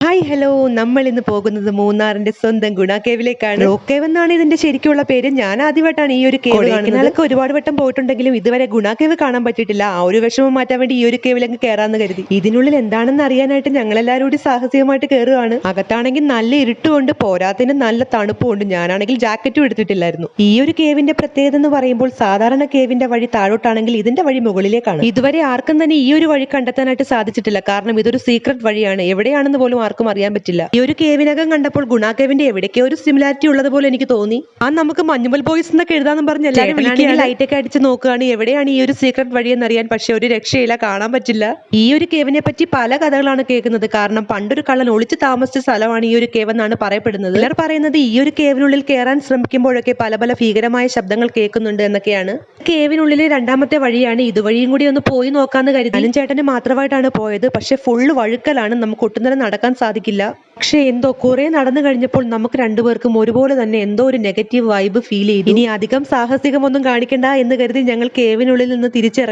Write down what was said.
Hi hello, നമ്മൾ ഇന്ന് പോകുന്നത് മൂന്നാറിന്റെ സ്വന്തം ഗുണ കേവിലേക്കാണ്. റോക്ക് കേവ് എന്നാണ് ഇതിന്റെ ശരിക്കുള്ള പേര്. ഞാൻ ആദ്യമായിട്ടാണ് ഈ ഒരു കേവ് കാണുന്നത്. ഒരുപാട് വട്ടം പോയിട്ടുണ്ടെങ്കിലും ഇതുവരെ ഗുണ കേവ് കാണാൻ പറ്റിയിട്ടില്ല. ആ ഒരു വിഷമം മാറ്റാൻ വേണ്ടി ഈ ഒരു കേവിലങ്ങ് കയറാന്ന് കരുതി. ഇതിനുള്ളിൽ എന്താണെന്ന് അറിയാനായിട്ട് ഞങ്ങൾ എല്ലാവരും കൂടി സാഹസികമായിട്ട് കയറുകയാണ്. അകത്താണെങ്കിൽ നല്ല ഇരുട്ടുകൊണ്ട് പോരാത്തിന് നല്ല തണുപ്പുണ്ട്. ഞാനാണെങ്കിൽ ജാക്കറ്റും എടുത്തിട്ടില്ലായിരുന്നു. ഈ ഒരു കേവിന്റെ പ്രത്യേകത എന്ന് പറയുമ്പോൾ സാധാരണ കേവിന്റെ വഴി താഴോട്ടാണെങ്കിൽ ഇതിന്റെ വഴി മുകളിലേക്കാണ്. ഇതുവരെ ആർക്കും തന്നെ ഈ ഒരു വഴി കണ്ടെത്താനായിട്ട് സാധിച്ചിട്ടില്ല. കാരണം ഇതൊരു സീക്രട്ട് വഴിയാണ്. എവിടെയാണെന്ന് പോലും ആർക്കും അറിയാൻ പറ്റില്ല. ഈ ഒരു കേവിനകം കണ്ടപ്പോൾ ഗുണ കേവിന്റെ എവിടേക്കോ ഒരു സിമിലാരിറ്റി ഉള്ളതുപോലെ എനിക്ക് തോന്നി. നമുക്ക് മഞ്ഞുമൽ ബോയ്സ് എന്നൊക്കെ എഴുതാന്ന് പറഞ്ഞ് എല്ലാവരും ലൈറ്റ് ഒക്കെ അടിച്ച് നോക്കുകയാണ് എവിടെയാണ് ഈ ഒരു സീക്രട്ട് വഴി എന്നറിയാൻ. പക്ഷെ ഒരു രക്ഷയില്ല, കാണാൻ പറ്റില്ല. ഈ ഒരു കേവിനെ പറ്റി പല കഥകളാണ് കേൾക്കുന്നത്. കാരണം പണ്ടൊരു കള്ളൻ ഒളിച്ചു താമസിച്ച സ്ഥലമാണ് ഈ ഒരു കേവ് എന്നാണ് പറയപ്പെടുന്നത്. ചിലർ പറയുന്നത് ഈ ഒരു കേവിനുള്ളിൽ കയറാൻ ശ്രമിക്കുമ്പോഴൊക്കെ പല പല ഭീകരമായ ശബ്ദങ്ങൾ കേൾക്കുന്നുണ്ട് എന്നൊക്കെയാണ്. കേവിനുള്ളിലെ രണ്ടാമത്തെ വഴിയാണ്. ഇതുവഴിയും കൂടി ഒന്ന് പോയി നോക്കാന്ന് കരുതി ഞാനും ചേട്ടന് മാത്രമായിട്ടാണ് പോയത്. പക്ഷെ ഫുള്ള് വഴുക്കലാണ്, നമുക്ക് ഒട്ടും തന്നെ നടക്കാൻ സാധിക്കില്ല. പക്ഷെ എന്തോ കുറെ നടന്നു കഴിഞ്ഞപ്പോൾ നമുക്ക് രണ്ടുപേർക്കും ഒരുപോലെ തന്നെ എന്തോ ഒരു നെഗറ്റീവ് വൈബ് ഫീൽ ചെയ്തു. ഇനി അധികം സാഹസികമൊന്നും കാണിക്കണ്ട എന്ന് കരുതി ഞങ്ങൾ കേവിനുള്ളിൽ നിന്ന് തിരിച്ചിറങ്ങി.